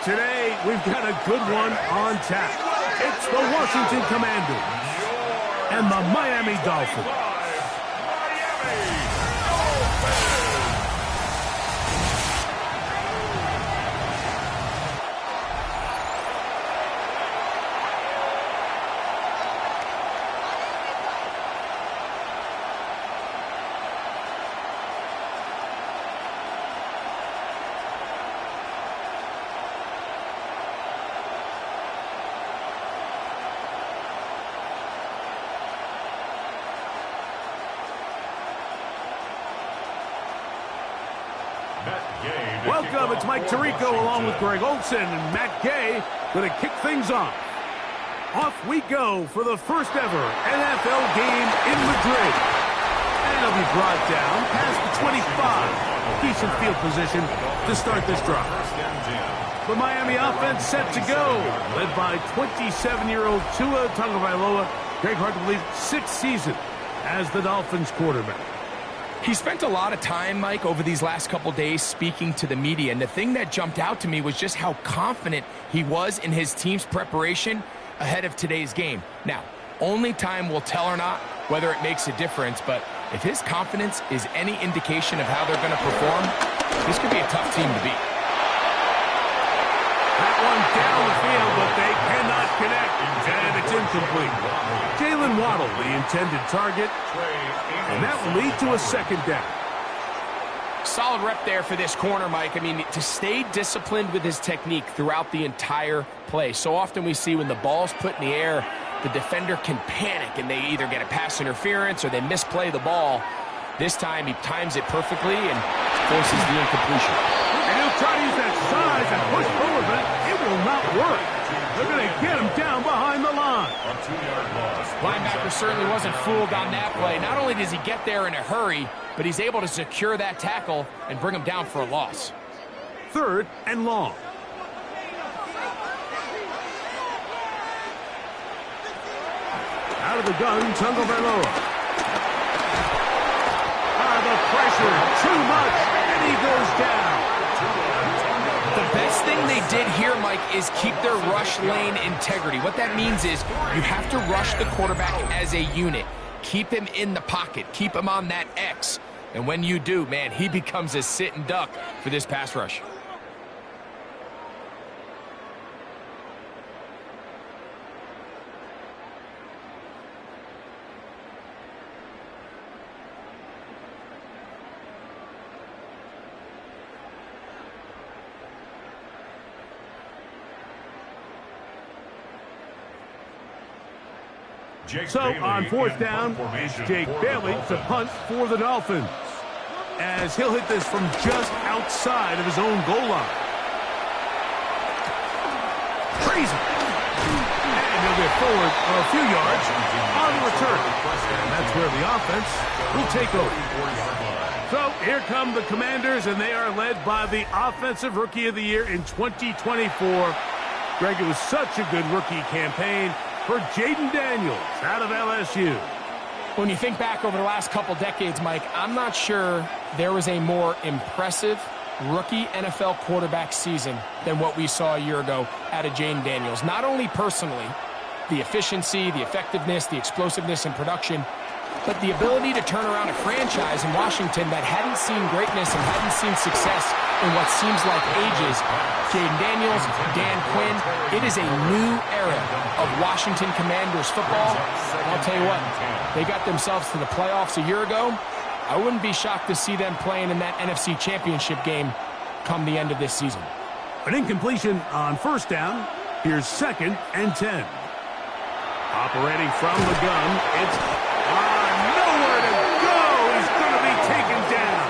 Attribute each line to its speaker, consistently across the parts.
Speaker 1: Today, we've got a good one on tap. It's the Washington Commanders and the Miami Dolphins. Welcome, it's Mike Tirico along with Greg Olsen and Matt Gay going to kick things off. Off we go for the first ever NFL game in Madrid. And it'll be brought down past the 25. Decent field position to start this drive. The Miami offense set to go, led by 27-year-old Tua Tagovailoa. Greg, hard to believe, 6th season as the Dolphins quarterback.
Speaker 2: He spent a lot of time, Mike, over these last couple days speaking to the media, and the thing that jumped out to me was just how confident he was in his team's preparation ahead of today's game. Now, only time will tell or not whether it makes a difference, but if his confidence is any indication of how they're going to perform, this could be a tough team to beat.
Speaker 1: That one down the field, but they cannot connect, and it's incomplete. Jalen Waddle, the intended target, and that will lead to a second down.
Speaker 2: Solid rep there for this corner, Mike. I mean, to stay disciplined with his technique throughout the entire play. So often we see when the ball's put in the air, the defender can panic, and they either get a pass interference or they misplay the ball. This time he times it perfectly and forces the incompletion.
Speaker 1: And he'll try to use that size and push forward, but it will not work. They're going to get him down behind the line.
Speaker 2: Linebacker certainly wasn't fooled on that play. Not only does he get there in a hurry, but he's able to secure that tackle and bring him down for a loss.
Speaker 1: 3rd and long. Out of the gun, Tagovailoa. The pressure, too much, and he goes down.
Speaker 2: The best thing they did here, Mike, is keep their rush lane integrity. What that means is you have to rush the quarterback as a unit. Keep him in the pocket. Keep him on that X. And when you do, man, he becomes a sitting duck for this pass rush.
Speaker 1: So on 4th down, it's Jake Bailey to punt for the Dolphins, as he'll hit this from just outside of his own goal line. Crazy. And he'll get forward a few yards on the return. And that's where the offense will take over. So here come the Commanders, and they are led by the Offensive Rookie of the Year in 2024. Greg, it was such a good rookie campaign for Jaden Daniels out of LSU.
Speaker 2: When you think back over the last couple decades, Mike, I'm not sure there was a more impressive rookie NFL quarterback season than what we saw a year ago out of Jaden Daniels. Not only personally, the efficiency, the effectiveness, the explosiveness in production, but the ability to turn around a franchise in Washington that hadn't seen greatness and hadn't seen success in what seems like ages. Jaden Daniels, Dan Quinn, it is a new era of Washington Commanders football. And I'll tell you what, they got themselves to the playoffs a year ago. I wouldn't be shocked to see them playing in that NFC Championship game come the end of this season.
Speaker 1: An incompletion on 1st down. Here's 2nd and 10. Operating from the gun, it's nowhere to go. He's going to be taken down.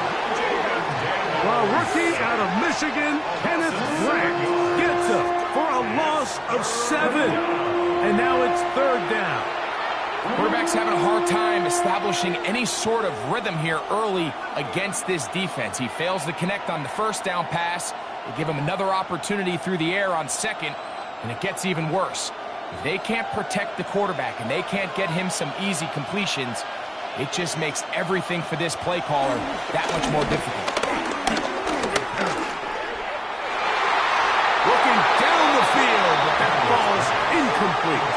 Speaker 1: Well, rookie out of Michigan, Kenneth Grant, gets up for a loss of 7. And now it's 3rd down.
Speaker 2: Quarterback's having a hard time establishing any sort of rhythm here early against this defense. He fails to connect on the 1st down pass. They give him another opportunity through the air on 2nd, and it gets even worse. If they can't protect the quarterback and they can't get him some easy completions, it just makes everything for this play caller that much more difficult.
Speaker 1: taken down the field, but that ball's incomplete.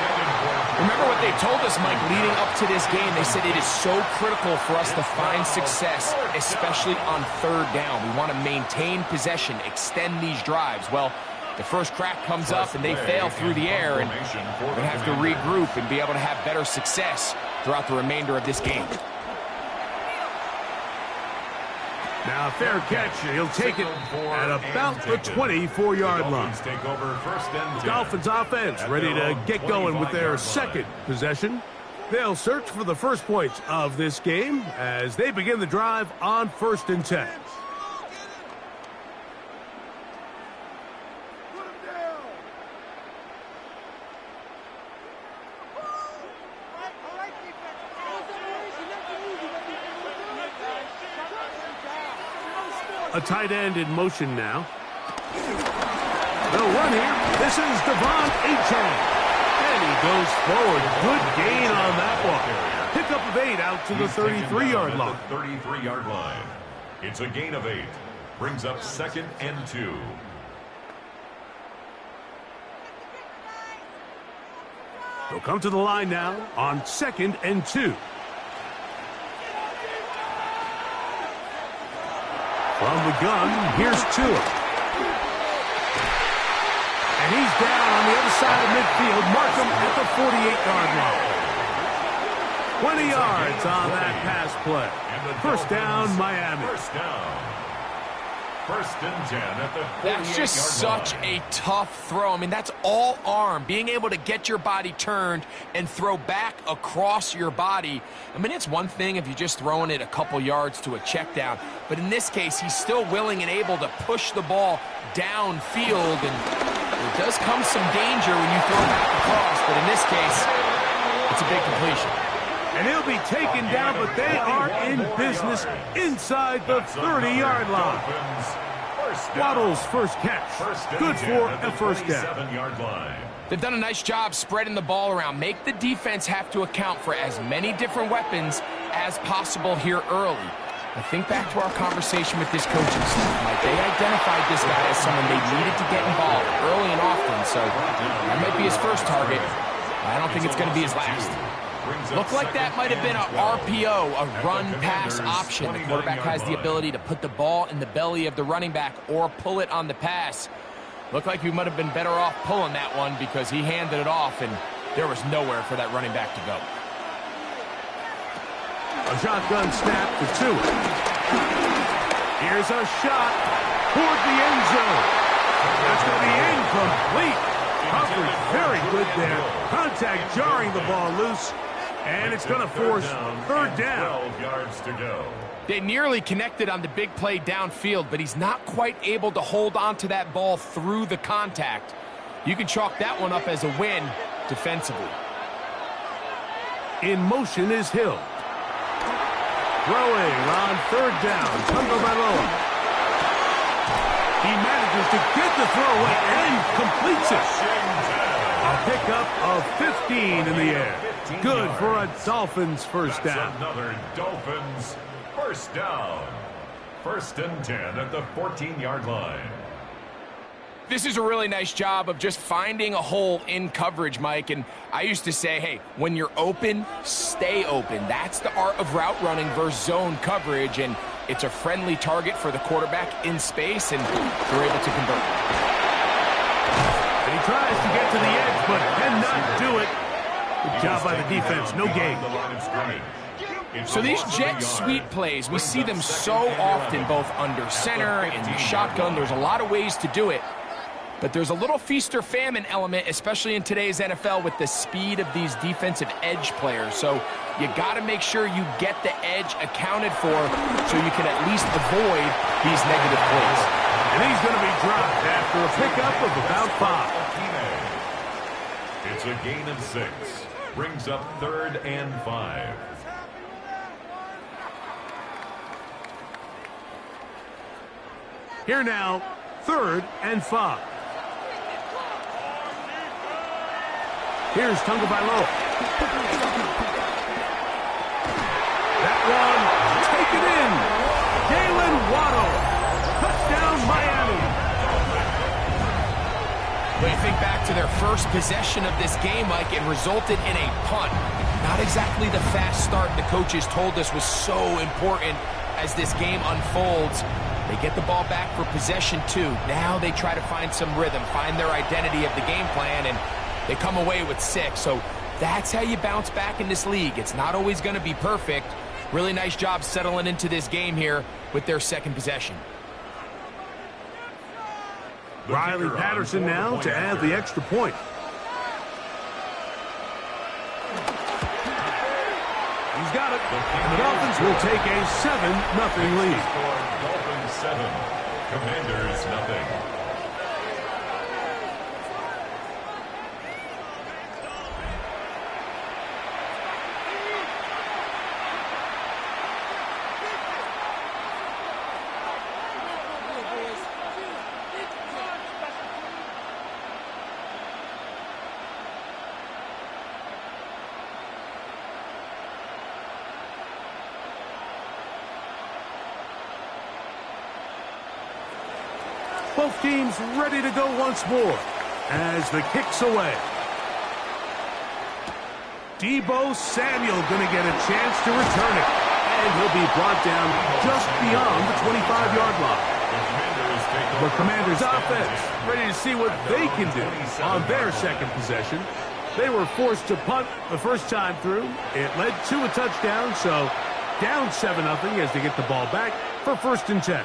Speaker 2: Remember what they told us, Mike, leading up to this game. They said it is so critical for us to find success, especially on third down. We want to maintain possession, extend these drives. Well, the first crack comes up and they fail through the air, and we're going to have to regroup and be able to have better success throughout the remainder of this game.
Speaker 1: Now, a fair catch. He'll take it at about the 24-yard line. The Dolphins offense ready to get going with their second possession. They'll search for the first points of this game as they begin the drive on 1st and 10. A tight end in motion now. They'll run here. This is Devon Achane. And he goes forward. Good gain on that one. Pickup of 8 out to the 33-yard line.
Speaker 3: 33-yard line. It's a gain of 8. Brings up 2nd and 2.
Speaker 1: They'll come to the line now on 2nd and 2. From the gun, here's Tua. And he's down on the other side of midfield. Mark him at the 48-yard line. 20 yards on that pass play. First down, Miami.
Speaker 3: First down. 1st and 10 at the 48-yard line.
Speaker 2: That's just such a tough throw. I mean, that's all arm. Being able to get your body turned and throw back across your body. I mean, it's one thing if you're just throwing it a couple yards to a check down. But in this case, he's still willing and able to push the ball downfield. And there does come some danger when you throw back across. But in this case, it's a big completion.
Speaker 1: And he'll be taken down, but they are in business inside the 30-yard line. Waddle's first catch. Good for a first down.
Speaker 2: They've done a nice job spreading the ball around. Make the defense have to account for as many different weapons as possible here early. I think back to our conversation with this coaching staff, Mike. They identified this guy as someone they needed to get involved early and often, so that might be his first target. I don't think it's going to be his last. Looked like that might have been an RPO, a run-pass option. The quarterback has the ability to put the ball in the belly of the running back or pull it on the pass. Looked like we might have been better off pulling that one because he handed it off, and there was nowhere for that running back to go.
Speaker 1: A shotgun snap to Tua. Here's a shot toward the end zone. That's going to be incomplete. Coverage very good there. Contact jarring the ball loose. And it's going to force 3rd down.
Speaker 3: 12 yards to go.
Speaker 2: They nearly connected on the big play downfield, but he's not quite able to hold on to that ball through the contact. You can chalk that one up as a win defensively.
Speaker 1: In motion is Hill. Throwing on 3rd down. Tagovailoa. He manages to get the throw away and completes it. A pickup of 15 in the air. Good for a Dolphins first down.
Speaker 3: Another Dolphins first down. 1st and 10 at the 14-yard line.
Speaker 2: This is a really nice job of just finding a hole in coverage, Mike. And I used to say, hey, when you're open, stay open. That's the art of route running versus zone coverage. And it's a friendly target for the quarterback in space, and they're able to convert.
Speaker 1: And he tries to get to the edge, but cannot do it. Good job by the defense. No gain.
Speaker 2: So these jet sweep plays, we see them so often, both under center and the shotgun. There's a lot of ways to do it. But there's a little feast or famine element, especially in today's NFL, with the speed of these defensive edge players. So you got to make sure you get the edge accounted for so you can at least avoid these negative plays.
Speaker 1: And he's going to be dropped after a pickup of about 5.
Speaker 3: It's a gain of 6. Brings up 3rd and 5.
Speaker 1: Here now, 3rd and 5. Here's Tagovailoa. That one taken in. Jalen Waddle. Touchdown, Miami.
Speaker 2: Well, you think back to their first possession of this game, Mike, it resulted in a punt. Not exactly the fast start the coaches told us was so important as this game unfolds. They get the ball back for possession 2. Now they try to find some rhythm, find their identity of the game plan, and they come away with 6. So that's how you bounce back in this league. It's not always going to be perfect. Really nice job settling into this game here with their second possession.
Speaker 1: Riley Patterson now to add the extra point. He's got it. And the Dolphins will take a 7-0 lead.
Speaker 3: Dolphins 7, Commanders 0.
Speaker 1: Both teams ready to go once more as the kick's away. Deebo Samuel going to get a chance to return it. And he'll be brought down just beyond the 25-yard line. The Commanders' offense ready to see what they can do on their second possession. They were forced to punt the first time through. It led to a touchdown, so down 7-0 as they get the ball back for 1st and 10.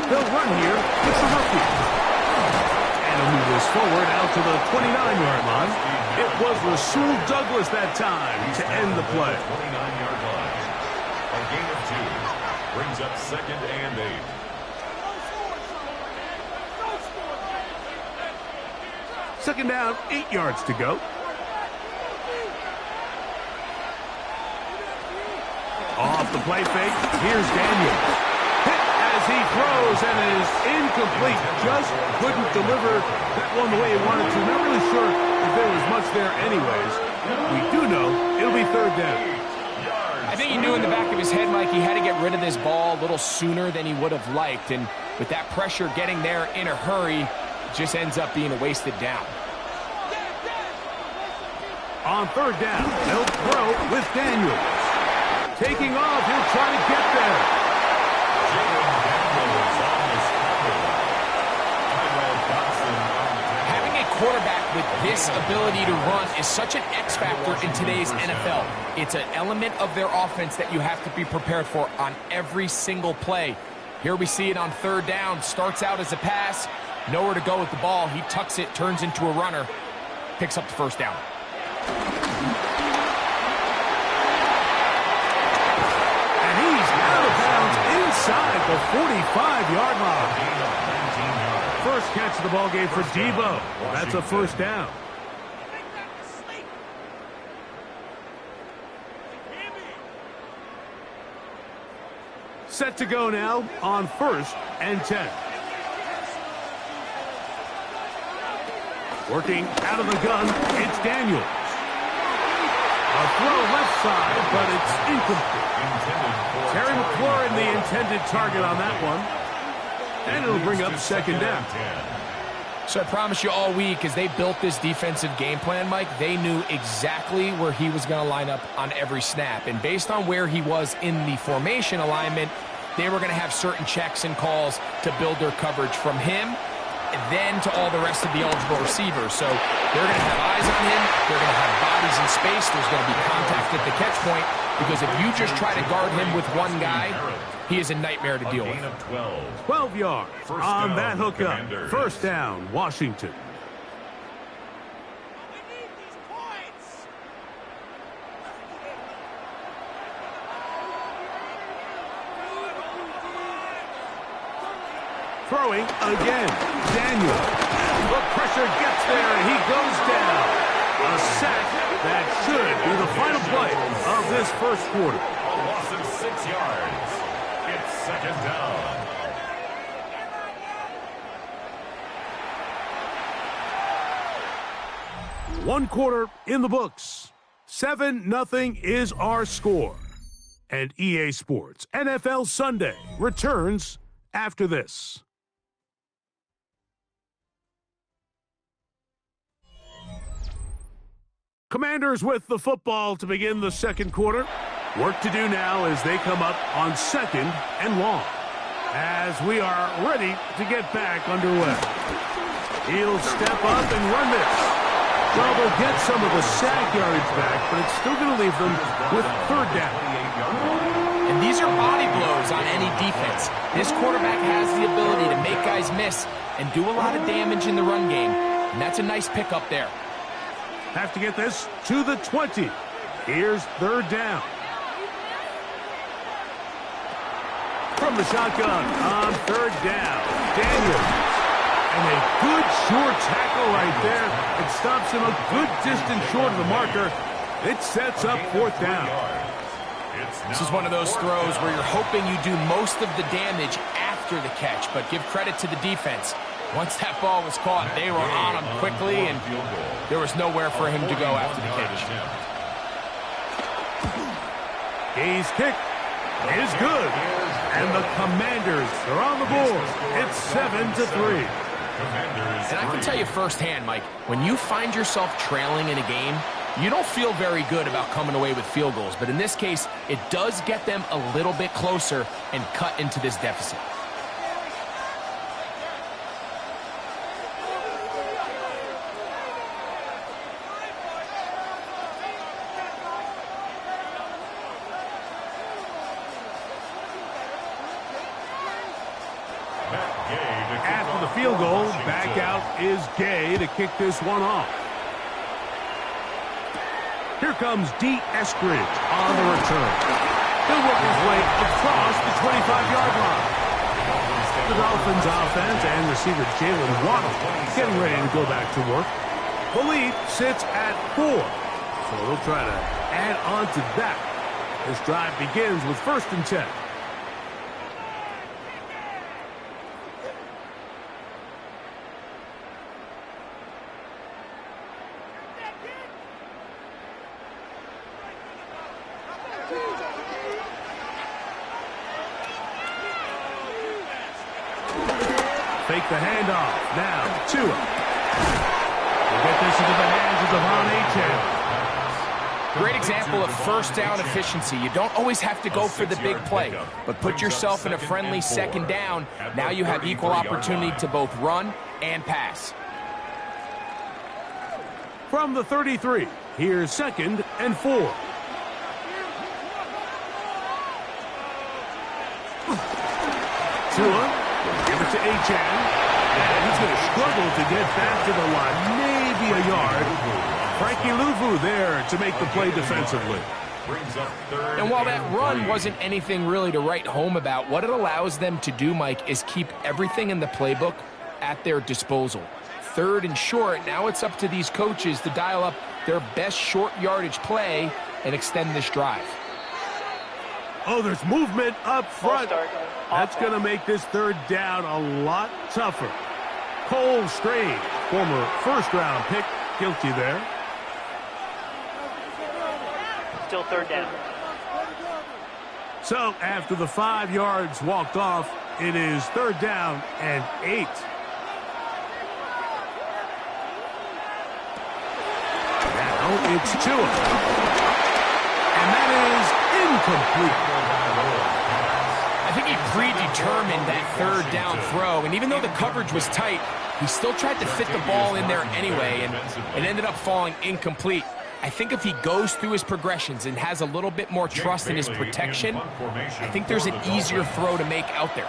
Speaker 1: They'll run here. It's a rookie. And he'll move this forward out to the 29-yard line. It was Rasul Douglas that time to end the play.
Speaker 3: 29-yard line. A gain of 2 brings up 2nd and 8.
Speaker 1: Second down, 8 yards to go. Off the play fake, here's Daniel. He throws and it is incomplete. Just couldn't deliver that one the way he wanted to. Not really sure if there was much there anyways. We do know it'll be 3rd down.
Speaker 2: I think he knew in the back of his head, Mike, he had to get rid of this ball a little sooner than he would have liked. And with that pressure getting there in a hurry, it just ends up being a wasted down.
Speaker 1: On 3rd down, they'll throw with Daniels. Taking off, he'll try to get there.
Speaker 2: Having a quarterback with this ability to run is such an X factor in today's NFL. It's an element of their offense that you have to be prepared for on every single play. Here we see it on 3rd down. Starts out as a pass. Nowhere to go with the ball. He tucks it, turns into a runner. Picks up the 1st down.
Speaker 1: And he's out of bounds inside the 45-yard line. First catch of the ball game for Deebo. That's a 1st down. Set to go now on 1st and 10. Working out of the gun, it's Daniels. A throw left side, but it's incomplete. Terry McLaurin, the intended target on that one. And it'll bring up 2nd down.
Speaker 2: So I promise you all week, as they built this defensive game plan, Mike, they knew exactly where he was going to line up on every snap. And based on where he was in the formation alignment, they were going to have certain checks and calls to build their coverage from him and then to all the rest of the eligible receivers. So they're going to have eyes on him. They're going to have bodies in space. There's going to be contact at the catch point, because if you just try to guard him with one guy, he is a nightmare to deal with.
Speaker 1: 12 yards on that hookup. 1st down, Washington. Throwing again, Daniel. The pressure gets there, and he goes down. A sack that should be the final play of this 1st quarter.
Speaker 3: A loss of 6 yards. It's 2nd down.
Speaker 1: One quarter in the books. 7-0 is our score. And EA Sports NFL Sunday returns after this. Commanders with the football to begin the second quarter. Work to do now as they come up on 2nd and long. As we are ready to get back underway. He'll step up and run this. Well, they'll get some of the sack yardage back, but it's still going to leave them with 3rd down.
Speaker 2: And these are body blows on any defense. This quarterback has the ability to make guys miss and do a lot of damage in the run game. And that's a nice pickup there.
Speaker 1: Have to get this to the 20. Here's 3rd down. From the shotgun on 3rd down, Daniels. And a good short tackle right there. It stops him a good distance short of the marker. It sets up 4th down.
Speaker 2: This is one of those throws where you're hoping you do most of the damage after the catch, but give credit to the defense. Once that ball was caught, they were on him quickly, and there was nowhere for him to go after the catch.
Speaker 1: Gay's kick is good, and the Commanders are on the board. It's 7-3.
Speaker 2: And I can tell you firsthand, Mike, when you find yourself trailing in a game, you don't feel very good about coming away with field goals. But in this case, it does get them a little bit closer and cut into this deficit.
Speaker 1: After the field goal, back out is Gay to kick this one off. Here comes D. Eskridge on the return. He'll work his way across the 25-yard line. The Dolphins offense and receiver Jalen Waddle getting ready to go back to work. The lead sits at 4, so they'll try to add on to that. This drive begins with 1st and 10. Fake the handoff. Now, Tua. We'll get this into the hands of Devon Achane.
Speaker 2: Great example of 1st down efficiency. You don't always have to go for the big play, but put yourself in a friendly 2nd down. Now you have equal opportunity to both run and pass.
Speaker 1: From the 33, here's 2nd and 4. Tua. Give it to Achane, and he's going to struggle to get back to the line, maybe a yard. Frankie Luvu there to make the play defensively.
Speaker 2: And while that run wasn't anything really to write home about, what it allows them to do, Mike, is keep everything in the playbook at their disposal. 3rd and short, now it's up to these coaches to dial up their best short yardage play and extend this drive.
Speaker 1: Oh, there's movement up front. That's going to make this 3rd down a lot tougher. Cole Strange, former 1st-round pick, guilty there.
Speaker 4: Still 3rd down.
Speaker 1: So after the 5 yards walked off, it is 3rd down and 8. Now it's Tua. And that is incomplete.
Speaker 2: I think he predetermined that 3rd down throw, and even though the coverage was tight, he still tried to fit the ball in there anyway, and it ended up falling incomplete. I think if he goes through his progressions and has a little bit more trust in his protection, I think there's an easier throw to make out there.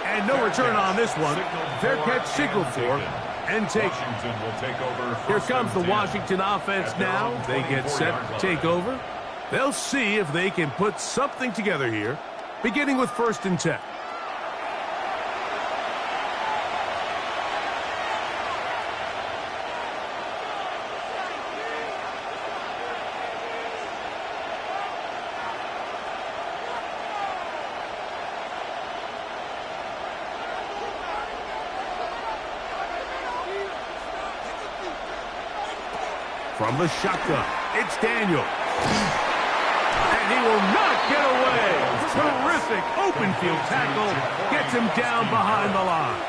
Speaker 1: And no return on this one. Fair catch signaled for and taken. Here comes the Washington offense now. They get set to take over. They'll see if they can put something together here, beginning with 1st and 10. From the shotgun, it's Daniel. And he will not get away. Terrific open field tackle. Gets him down behind the line.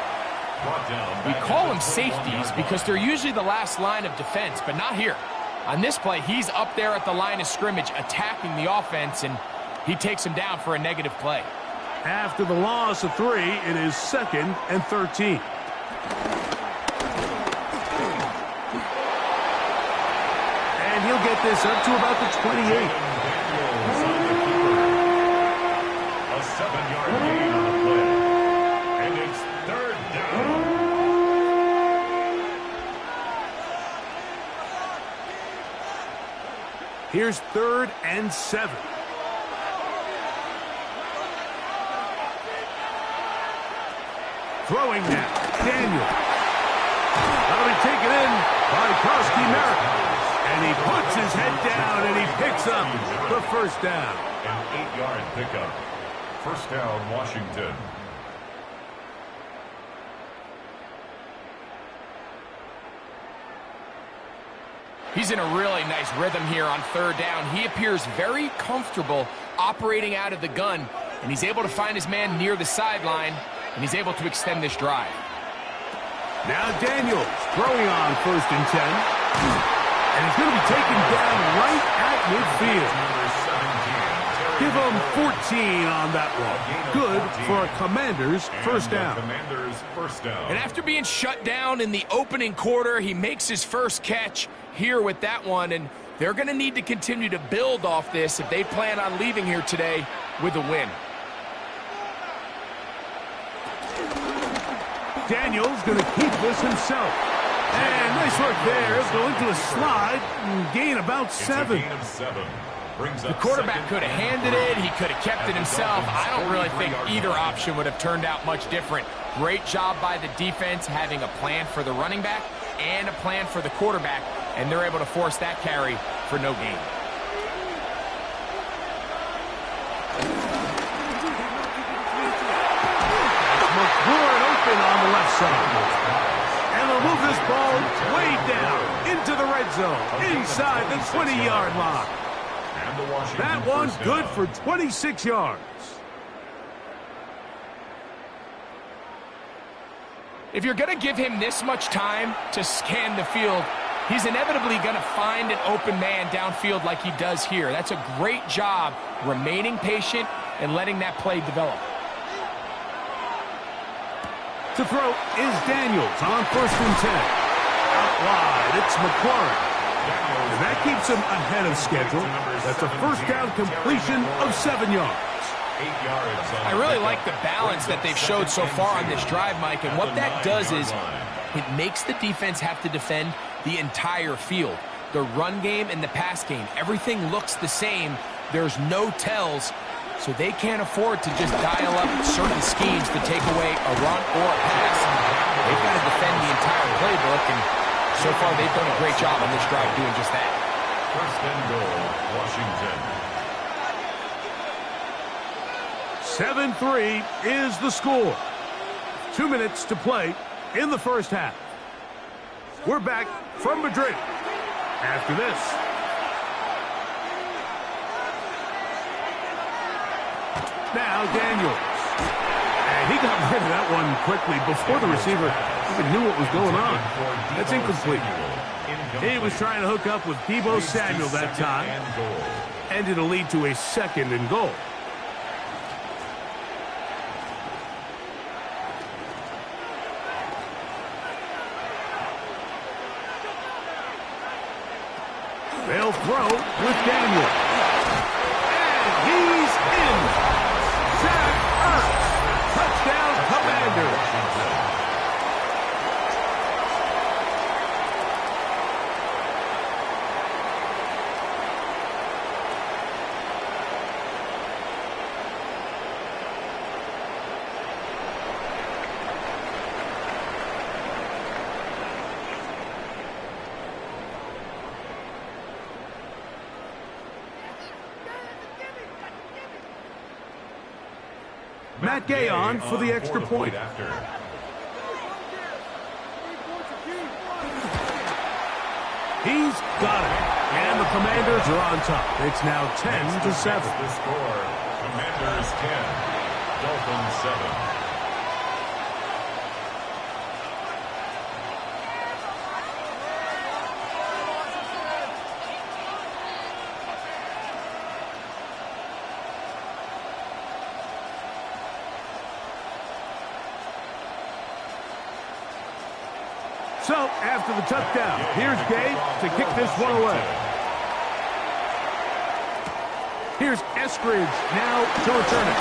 Speaker 2: We call them safeties because they're usually the last line of defense, but not here. On this play, he's up there at the line of scrimmage attacking the offense, and he takes him down for a negative play.
Speaker 1: After the loss of 3, it is 2nd and 13. And he'll get this up to about the 28.
Speaker 3: A 7-yard gain on the play. And it's 3rd down.
Speaker 1: Here's 3rd and 7. Throwing now, Daniel. That'll be taken in by Koski Merrick. And he puts his head down and he picks up the 1st down.
Speaker 3: An 8-yard pickup. 1st down, Washington.
Speaker 2: He's in a really nice rhythm here on 3rd down. He appears very comfortable operating out of the gun, and he's able to find his man near the sideline, and he's able to extend this drive.
Speaker 1: Now Daniels throwing on 1st and 10. And he's going to be taken down right at midfield. Give him 14 on that one. Good for a Commander's 1st down.
Speaker 2: And after being shut down in the opening quarter, he makes his first catch here with that one, and they're going to need to continue to build off this if they plan on leaving here today with a win.
Speaker 1: Daniels going to keep this himself. And nice work there. He'll go into a slide and gain about 7.
Speaker 3: It's a gain of 7.
Speaker 2: The quarterback could have handed it. He could have kept it himself. I don't really think either option would have turned out much different. Great job by the defense having a plan for the running back and a plan for the quarterback, and they're able to force that carry for no gain.
Speaker 1: McLaurin open on the left side. And they'll move this ball way down into the red zone, inside the 20-yard line. That one's good for 26 yards.
Speaker 2: If you're going to give him this much time to scan the field, he's inevitably going to find an open man downfield like he does here. That's a great job remaining patient and letting that play develop.
Speaker 1: To throw is Daniels on 1st and 10. Out wide, it's McLaurin. And that keeps him ahead of schedule. That's a 1st down completion of 7 yards.
Speaker 2: I really like the balance that they've showed so far on this drive, Mike, and what that does is it makes the defense have to defend the entire field. The run game and the pass game, everything looks the same. There's no tells, so they can't afford to just dial up certain schemes to take away a run or a pass. They've got to defend the entire playbook, and so far they've done a great job on this drive doing just that.
Speaker 3: 1st and goal, Washington.
Speaker 1: 7-3 is the score. 2 minutes to play in the 1st half. We're back from Madrid after this. Now Daniels. And he got rid of that one quickly before the receiver even knew what was going on. That's incomplete. He was trying to hook up with Deebo Samuel that time. And it'll lead to a 2nd and goal. They'll throw with Daniel. And he's in. Zach Ertz. Touchdown, Commanders. Matt Gay on for the extra point. He's got it. And the Commanders are on top. It's now 10-7.
Speaker 3: The score, Commanders 10, Dolphins 7.
Speaker 1: So, after the touchdown, here's Gay to kick this one away. Here's Eskridge now to return it.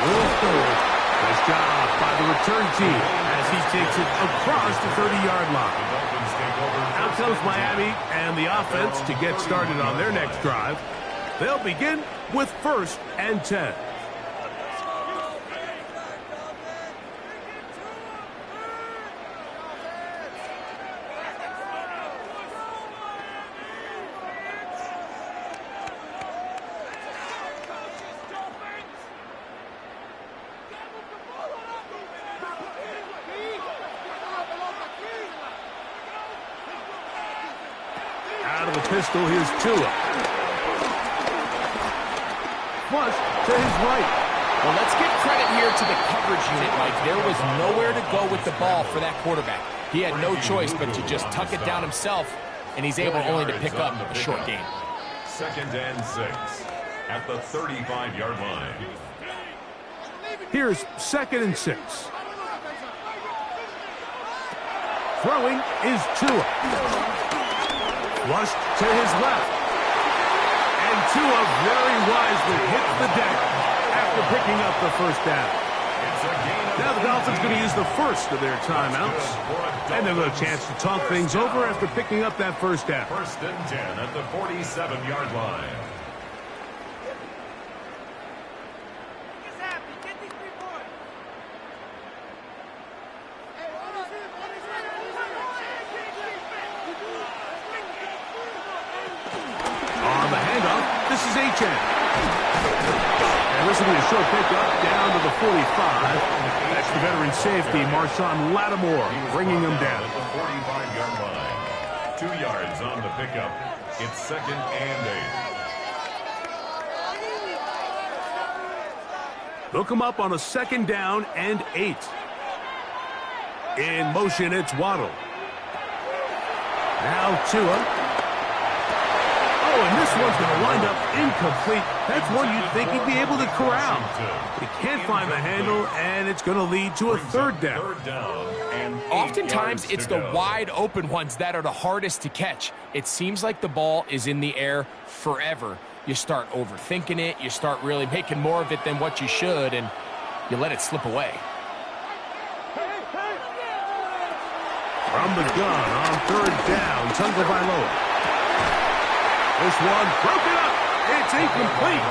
Speaker 1: Will forward. Nice job by the return team as he takes it across the 30-yard line. Out comes Miami and the offense to get started on their next drive. They'll begin with 1st and 10. Out of the pistol, here's Tua. Flush to his right.
Speaker 2: Well, let's give credit here to the coverage unit, Mike. There was nowhere to go with the ball for that quarterback. He had no choice but to just tuck it down himself, and he's able only to pick up a short gain.
Speaker 3: 2nd and 6 at the 35-yard line.
Speaker 1: Here's 2nd and 6. Throwing is Tua. Flushed to his left. And Tua very wisely hits the deck after picking up the first down. Now the Dolphins going to use the first of their timeouts. And they'll have a chance to talk things over after picking up that first down.
Speaker 3: 1st and 10 at the 47-yard line.
Speaker 1: On the handoff, this is Achane. And this will be a short pickup down to the 45. That's the veteran safety, Marshawn Lattimore, bringing him down.
Speaker 3: At the 45-yard line. 2 yards on the pickup. It's 2nd and 8.
Speaker 1: They'll come up on a 2nd down and 8. In motion, it's Waddle. Now Tua. Oh, and this one's going to wind up incomplete. That's one you'd think he'd be able to corral. But he can't find the handle, and it's going to lead to a 3rd down.
Speaker 2: Oftentimes, it's the wide open ones that are the hardest to catch. It seems like the ball is in the air forever. You start overthinking it. You start really making more of it than what you should, and you let it slip away.
Speaker 1: From the gun on 3rd down, Tagovailoa. This one broken up. It's incomplete.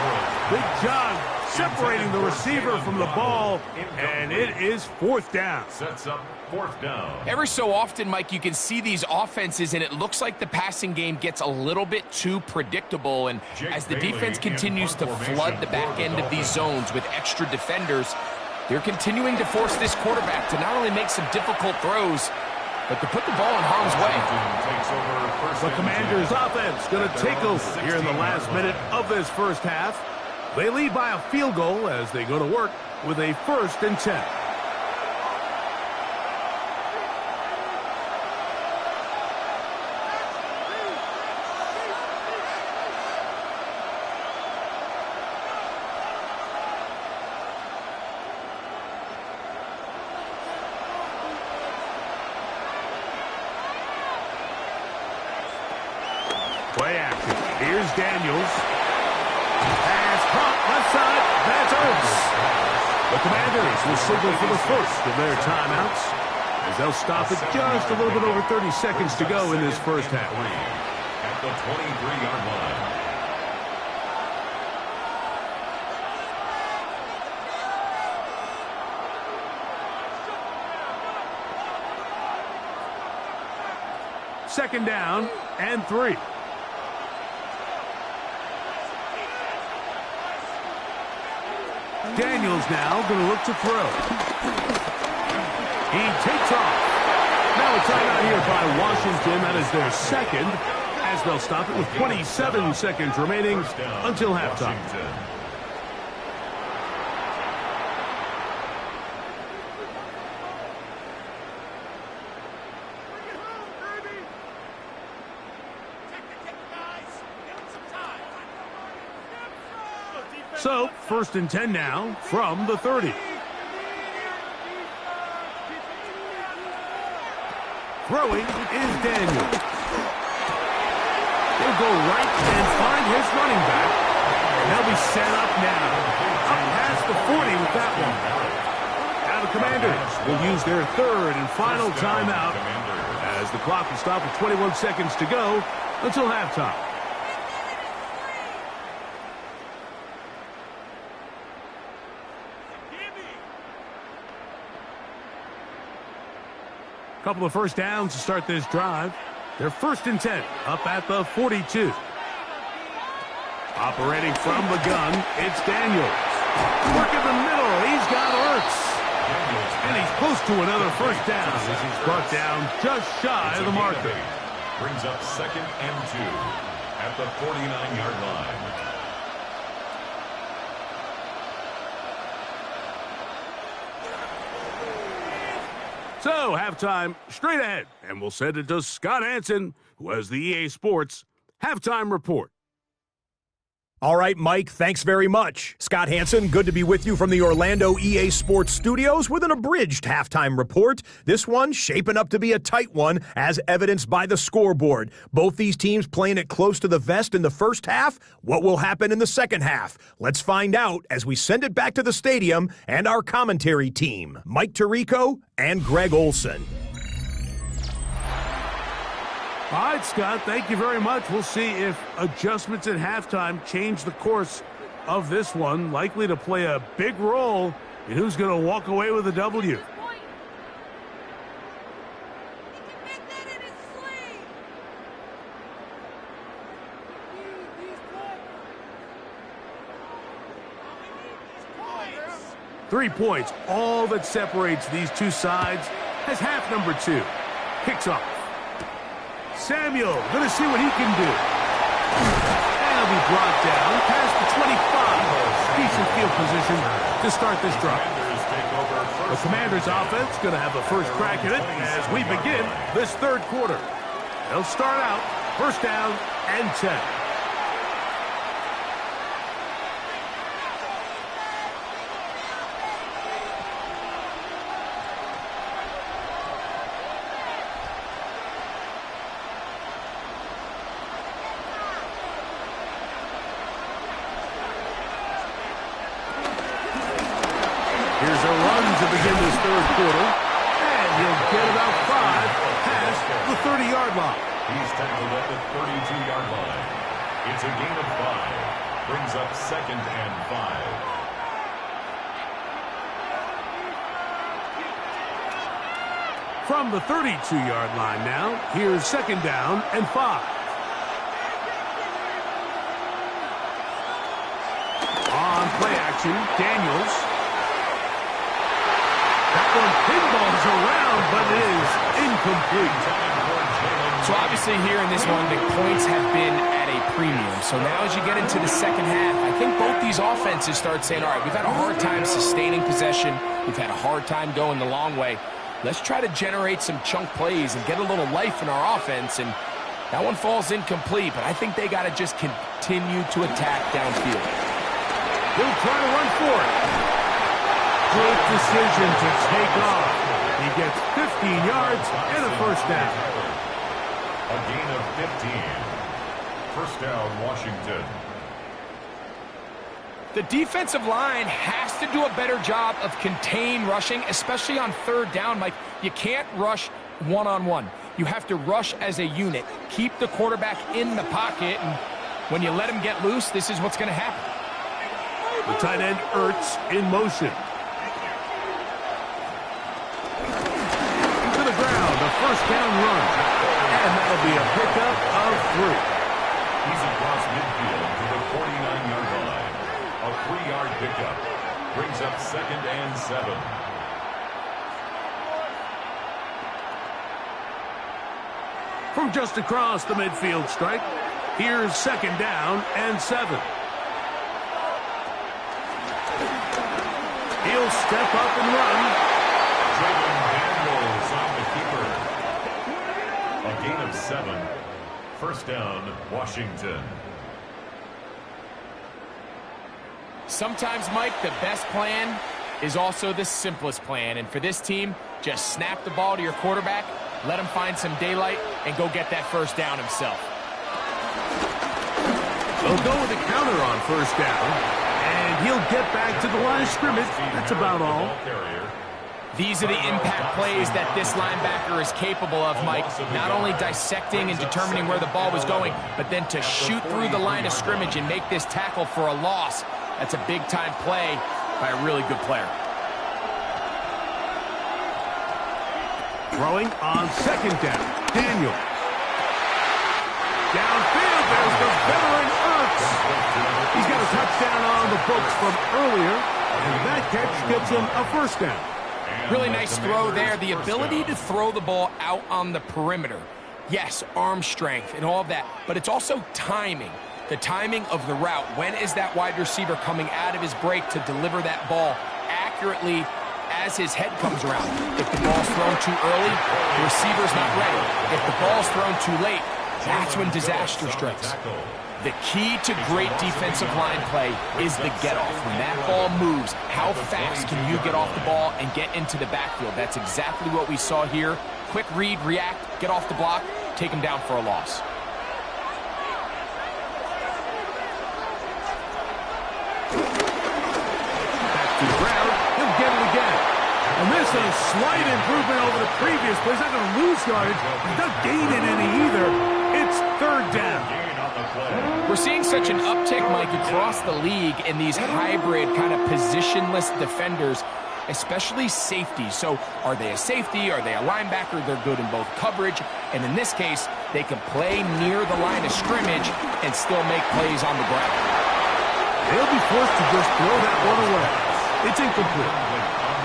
Speaker 1: Good job separating the receiver from the ball, and it is 4th down.
Speaker 3: Sets up 4th down.
Speaker 2: Every so often, Mike, you can see these offenses, and it looks like the passing game gets a little bit too predictable. And as the defense continues to flood the back end of these zones with extra defenders, they're continuing to force this quarterback to not only make some difficult throws, but to put the ball in harm's way.
Speaker 1: The Commanders' offense going to take over here in the last minute of this first half. They lead by a field goal as they go to work with a 1st and 10. Play action. Here's Daniels. Pass caught left side. That's Ertz. The Commanders will signal for the first of their timeouts as they'll stop it just a little bit over 30 seconds to go in this first half.
Speaker 3: At the 23-yard line.
Speaker 1: Second down and 3. Daniels now going to look to throw. He takes off. Now a timeout here by Washington. That is their second, as they'll stop it with 27 seconds remaining until halftime. So, 1st and 10 now from the 30. Throwing is Daniel. He'll go right and find his running back. And they'll be set up now. Up past the 40 with that one. Now the Commanders will use their 3rd and final timeout as the clock will stop with 21 seconds to go until halftime. Couple of first downs to start this drive. They're 1st and 10 up at the 42. Operating from the gun, it's Daniels. Work in the middle. He's got Ertz. And he's close to another first down as he's brought down just shy of the marker.
Speaker 3: Brings up 2nd and 2 at the 49-yard line.
Speaker 1: So, halftime straight ahead, and we'll send it to Scott Hansen, who has the EA Sports Halftime Report.
Speaker 5: All right, Mike, thanks very much. Scott Hansen, good to be with you from the Orlando EA Sports Studios with an abridged halftime report. This one shaping up to be a tight one, as evidenced by the scoreboard. Both these teams playing it close to the vest in the first half. What will happen in the second half? Let's find out as we send it back to the stadium and our commentary team, Mike Tirico and Greg Olson.
Speaker 1: All right, Scott, thank you very much. We'll see if adjustments at halftime change the course of this one. Likely to play a big role in who's going to walk away with a W. Three points, all that separates these two sides, as half number 2 kicks off. Samuel, going to see what he can do. And he'll be brought down past the 25. Decent field position to start this drive. The Commanders' offense going to have the first crack at it as we begin this 3rd quarter. They'll start out 1st down and 10. Here's a run to begin this 3rd quarter. And he'll get about 5 past the 30-yard line.
Speaker 3: He's tackled at the 32-yard line. It's a gain of 5. Brings up 2nd and 5.
Speaker 1: From the 32-yard line now, here's 2nd down and 5. On play action, Daniels. That one pinballs around, but it is incomplete.
Speaker 2: So obviously here in this one, the points have been at a premium. So now as you get into the second half, I think both these offenses start saying, all right, we've had a hard time sustaining possession. We've had a hard time going the long way. Let's try to generate some chunk plays and get a little life in our offense. And that one falls incomplete, but I think they got to just continue to attack downfield.
Speaker 1: He'll try to run for it. Good decision to take off. He gets 15 yards and a first down.
Speaker 3: A gain of 15. First down, Washington.
Speaker 2: The defensive line has to do a better job of contained rushing, especially on 3rd down. Mike, you can't rush one-on-one. You have to rush as a unit. Keep the quarterback in the pocket, and when you let him get loose, this is what's going to happen.
Speaker 1: The tight end Ertz in motion. To the ground, a first down run. And that'll be a pickup of 3.
Speaker 3: He's across midfield to the 49-yard line. A 3-yard pickup. Brings up 2nd and 7.
Speaker 1: from just across the midfield stripe. Here's 2nd down and 7. He'll step up and run.
Speaker 3: Daniels on the keeper. A gain of 7. 1st down, Washington.
Speaker 2: Sometimes, Mike, the best plan is also the simplest plan. And for this team, just snap the ball to your quarterback, let him find some daylight, and go get that 1st down himself.
Speaker 1: They'll go with a counter on 1st down, and he'll get back to the line of scrimmage. That's about all.
Speaker 2: These are the impact plays that this linebacker is capable of, Mike. Not only dissecting and determining where the ball was going, but then to shoot through the line of scrimmage and make this tackle for a loss. That's a big-time play by a really good player.
Speaker 1: Throwing on 2nd down. Daniel. Downfield, there's the veteran Ertz. He's got a touchdown on the books from earlier, and that catch gets him a 1st down.
Speaker 2: Really nice throw there. The ability to throw the ball out on the perimeter. Yes, arm strength and all of that, but it's also timing. The timing of the route. When is that wide receiver coming out of his break to deliver that ball accurately as his head comes around? If the ball's thrown too early, the receiver's not ready. If the ball's thrown too late, that's when disaster strikes. The key to great defensive line play is the get-off. When that ball moves, how fast can you get off the ball and get into the backfield? That's exactly what we saw here. Quick read, react, get off the block, take him down for a loss.
Speaker 1: Back to the ground. He'll get it again. And this is a slight improvement over the previous play. He's not going to lose yardage. He's not gaining any either. It's 3rd down.
Speaker 2: We're seeing such an uptick, Mike, across the league in these hybrid kind of positionless defenders, especially safety. So are they a safety? Are they a linebacker? They're good in both coverage. And in this case, they can play near the line of scrimmage and still make plays on the ground.
Speaker 1: They'll be forced to just throw that one away. It's incomplete.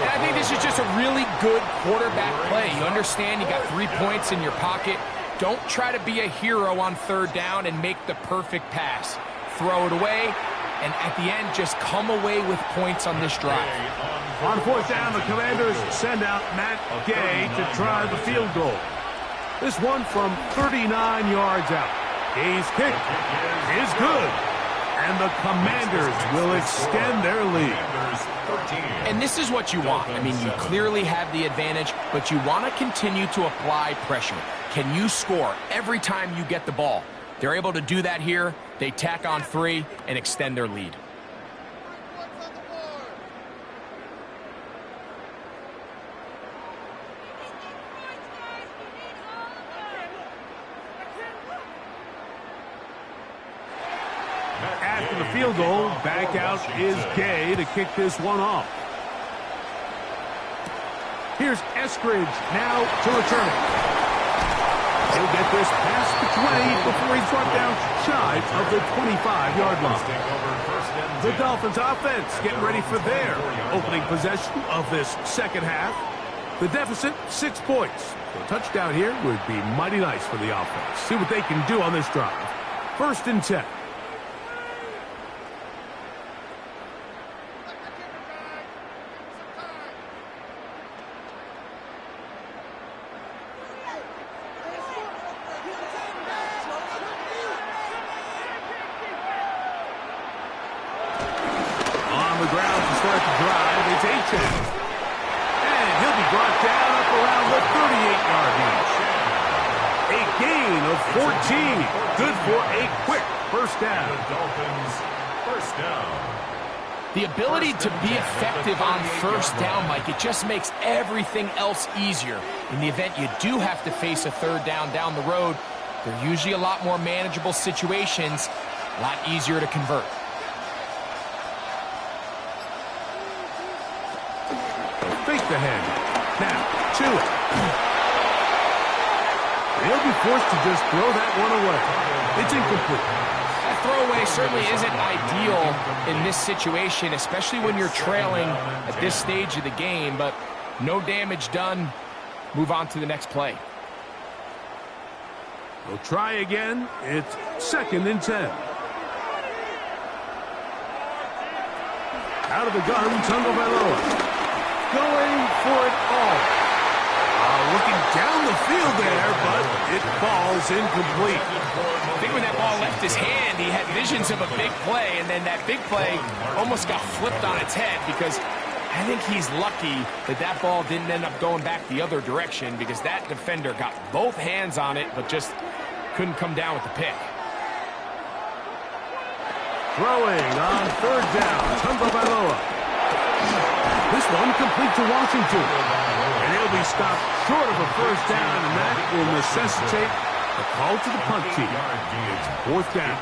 Speaker 2: And I think this is just a really good quarterback play. You understand you got 3 points in your pocket. Don't try to be a hero on 3rd down and make the perfect pass. Throw it away, and at the end, just come away with points on this drive.
Speaker 1: On 4th down, the Commanders send out Matt Gay to try the field goal. This one from 39 yards out. Gay's kick is good, and the Commanders will extend their lead.
Speaker 2: And this is what you want. I mean, you clearly have the advantage, but you want to continue to apply pressure. Can you score every time you get the ball? They're able to do that here. They tack on 3 and extend their lead.
Speaker 1: After the field goal, back out is Gay to kick this one off. Here's Eskridge now to return it. He'll get this past the 20 before he's brought down shy of the 25-yard line. The Dolphins offense getting ready for their opening possession of this 2nd half. The deficit, 6 points. A touchdown here would be mighty nice for the offense. See what they can do on this drive. 1st and 10. And he'll be brought down up around the 38-yard line. A gain of 14. Good for a quick 1st down.
Speaker 3: The Dolphins, 1st down.
Speaker 2: The ability to be effective on 1st down, Mike, it just makes everything else easier. In the event you do have to face a 3rd down the road, they're usually a lot more manageable situations, a lot easier to convert.
Speaker 1: Fake the hand. Now, to it. They'll be forced to just throw that one away. It's incomplete.
Speaker 2: That throwaway certainly isn't ideal in this situation, especially when you're trailing at this stage of the game, but no damage done. Move on to the next play.
Speaker 1: They'll try again. It's 2nd and 10. Out of the gun, Tagovailoa. Going for it all. Looking down the field there, but it falls incomplete.
Speaker 2: I think when that ball left his hand, he had visions of a big play, and then that big play almost got flipped on its head because I think he's lucky that that ball didn't end up going back the other direction because that defender got both hands on it but just couldn't come down with the pick.
Speaker 1: Throwing on 3rd down, Tagovailoa. This one complete to Washington. And he'll be stopped short of a 1st down, and that will necessitate a call to the punt team. It's 4th down.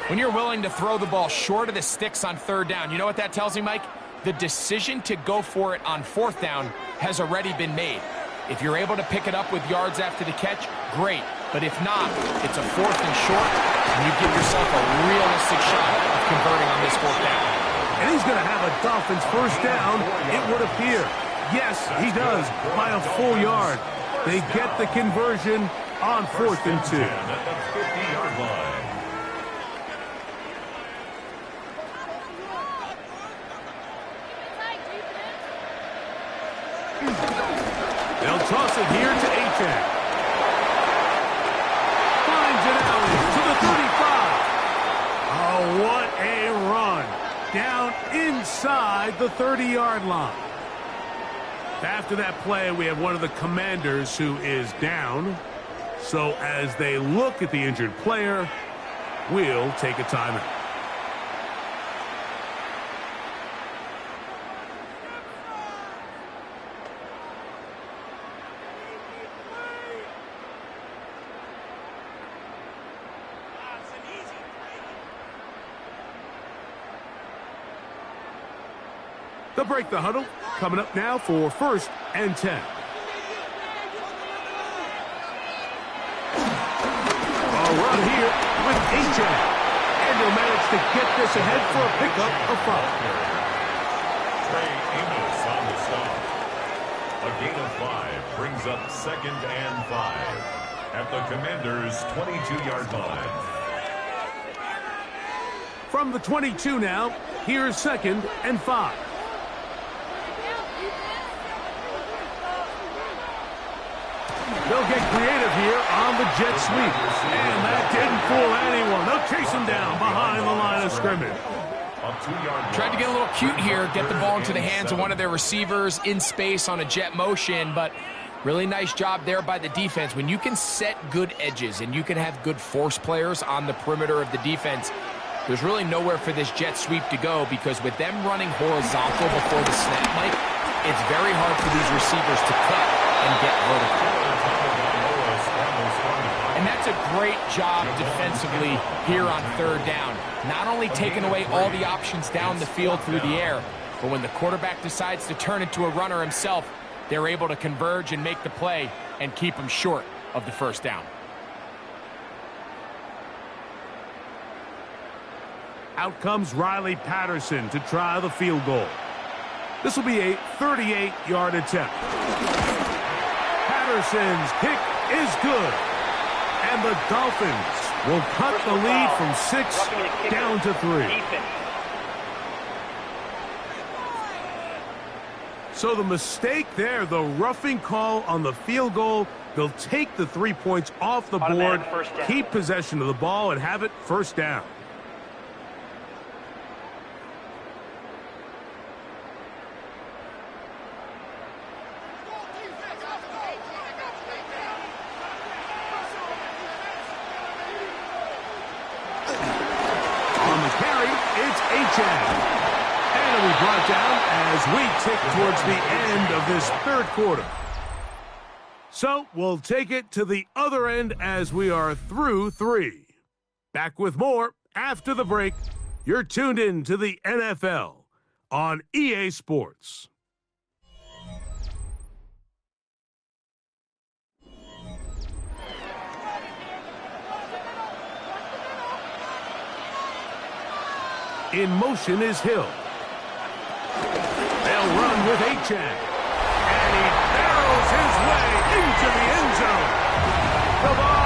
Speaker 2: When you're willing to throw the ball short of the sticks on 3rd down, you know what that tells me, Mike? The decision to go for it on 4th down has already been made. If you're able to pick it up with yards after the catch, great. But if not, it's a 4th and short, and you give yourself a realistic shot of converting on this 4th down.
Speaker 1: And he's going to have a Dolphins 1st down, it would appear. Yes, he does, by a full yard. They get the conversion on 4th and 2.
Speaker 3: At the 50-yard line.
Speaker 1: They'll toss it here to Achane. Finds it out to the 35. Oh, what a run. Down inside the 30-yard line. After that play, we have one of the Commanders who is down. So as they look at the injured player, we'll take a timeout. They'll break the huddle. Coming up now for 1st and 10. A run here with Achane. And he'll manage to get this ahead for a pickup of 5.
Speaker 3: Trey Amos on the stop. A gain of 5 brings up 2nd and 5 at the Commanders' 22-yard line.
Speaker 1: From the 22 now, here's 2nd and 5. They'll get creative here on the jet sweep. And that didn't fool anyone. They'll chase him down behind the line of scrimmage.
Speaker 2: Tried to get a little cute here, get the ball into the hands of one of their receivers in space on a jet motion, but really nice job there by the defense. When you can set good edges and you can have good force players on the perimeter of the defense, there's really nowhere for this jet sweep to go because with them running horizontal before the snap, Mike, it's very hard for these receivers to cut and get vertical. And that's a great job defensively here on 3rd down. Not only taking away all the options down the field through the air, but when the quarterback decides to turn into a runner himself, they're able to converge and make the play and keep him short of the 1st down.
Speaker 1: Out comes Riley Patterson to try the field goal. This will be a 38-yard attempt. Patterson's kick is good. And the Dolphins will cut the lead from 6 down to 3. So the mistake there, the roughing call on the field goal, they'll take the 3 points off the board, keep possession of the ball, and have it 1st down. And it'll be brought down as we tick towards the end of this 3rd quarter. So we'll take it to the other end as we are through 3. Back with more after the break. You're tuned in to the NFL on EA Sports. In motion is Hill. They'll run with Achane. And he barrels his way into the end zone. The ball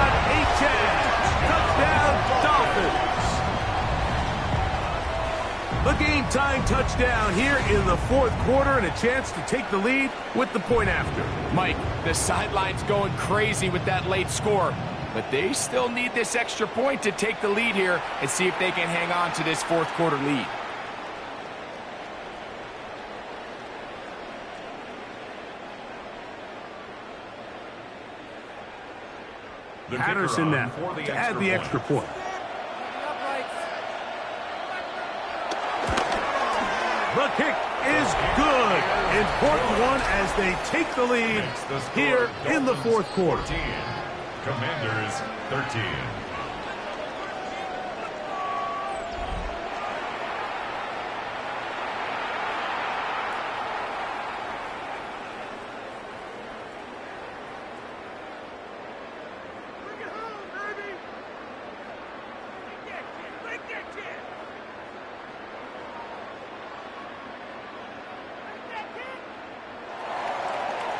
Speaker 1: The game-time touchdown here in the fourth quarter and a chance to take the lead with the point after.
Speaker 2: Mike, the sideline's going crazy with that late score, but they still need this extra point to take the lead here and see if they can hang on to this fourth quarter lead.
Speaker 1: Patterson now to add the extra point. The kick is good. Important one as they take the lead here in the fourth quarter.
Speaker 3: Commanders 13.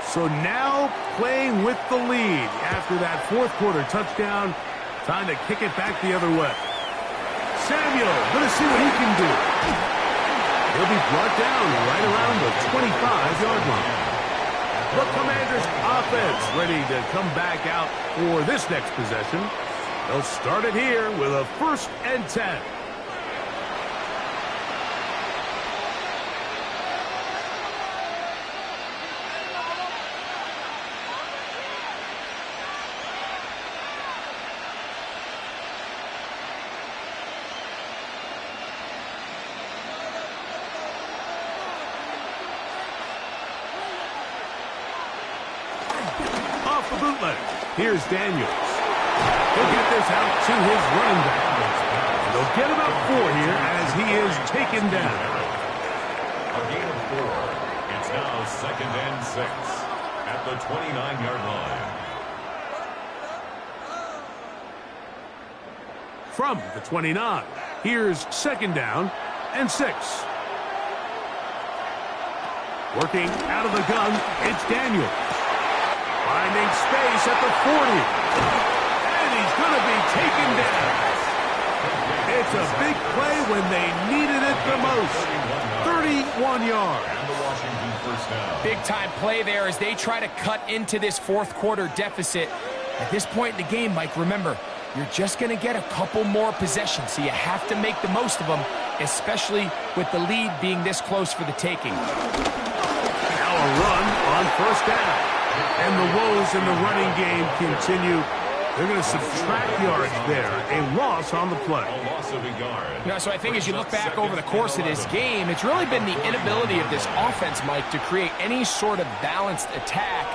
Speaker 1: So now playing with the lead after that fourth quarter touchdown. Time to kick it back the other way. Samuel, going to see what he can do. He'll be brought down right around the 25-yard line. The Commanders' offense ready to come back out for this next possession. They'll start it here with a 1st and 10. The bootleg. Here's Daniels. He'll get this out to his running back. They'll get about 4 here as he is taken down.
Speaker 3: A gain of 4. It's now 2nd and 6 at the 29-yard line.
Speaker 1: From the 29, here's 2nd down and 6. Working out of the gun, it's Daniels. Finding space at the 40. And he's going to be taken down. It's a big play when they needed it the most. 31 yards.
Speaker 3: And the Washington first down.
Speaker 2: Big-time play there as they try to cut into this fourth quarter deficit. At this point in the game, Mike, remember, you're just going to get a couple more possessions, so you have to make the most of them, especially with the lead being this close for the taking.
Speaker 1: Now a run on 1st down. And the woes in the running game continue. They're going to subtract yards there. A loss on the play.
Speaker 3: A loss of a yard.
Speaker 2: So I think as you look back over the course of this game, it's really been the inability of this offense, Mike, to create any sort of balanced attack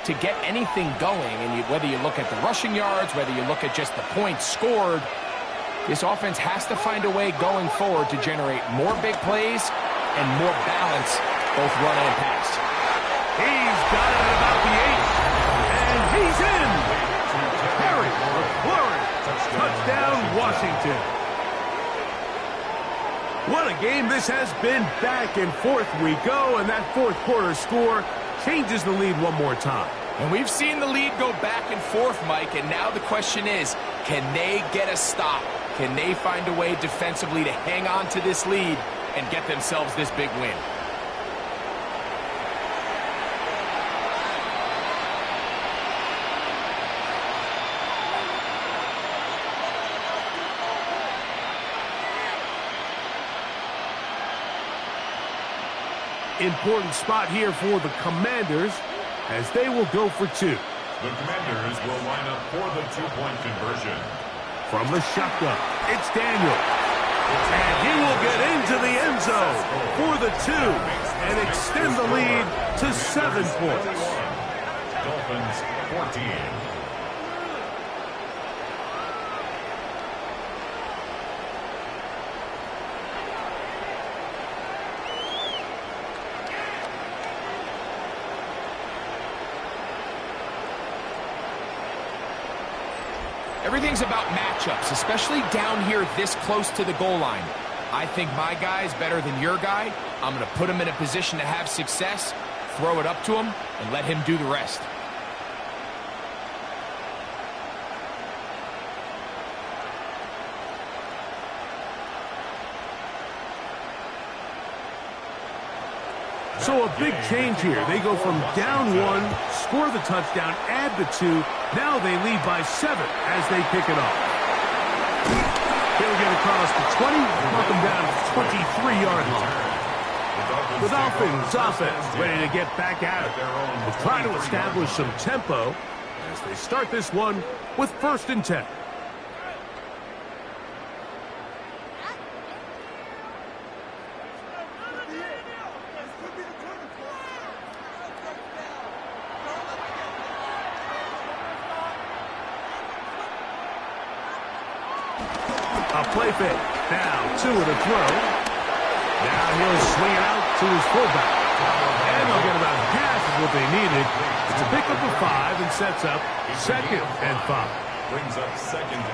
Speaker 2: to get anything going. And whether you look at the rushing yards, whether you look at just the points scored, this offense has to find a way going forward to generate more big plays and more balance, both run and pass.
Speaker 1: He's got it at about the 8. And he's in. Harry McLaurin. Touchdown, Washington. What a game this has been. Back and forth we go, and that fourth quarter score changes the lead one more time.
Speaker 2: And we've seen the lead go back and forth, Mike, and now the question is, can they get a stop? Can they find a way defensively to hang on to this lead and get themselves this big win?
Speaker 1: Important spot here for the Commanders as they will go for 2.
Speaker 3: The Commanders will line up for the 2-point conversion.
Speaker 1: From the shotgun, it's Daniel. And he will get into the end zone for the 2 and extend the lead to 7 points.
Speaker 3: Dolphins 14.
Speaker 2: Everything's about matchups, especially down here this close to the goal line. I think my guy is better than your guy. I'm going to put him in a position to have success, throw it up to him, and let him do the rest.
Speaker 1: So a big change here. They go from down 1, score the touchdown, add the 2. Now they lead by 7 as they pick it up. He'll get across the 20, knock them down to the 23-yard line. The Dolphins offense ready to get back at it. They'll try to establish some tempo as they start this one with 1st and 10. A play fake. Now 2 to throw. Now he'll swing it out to his fullback. And they'll get about half of what they needed. It's a pickup of 5 and sets up 2nd and 5.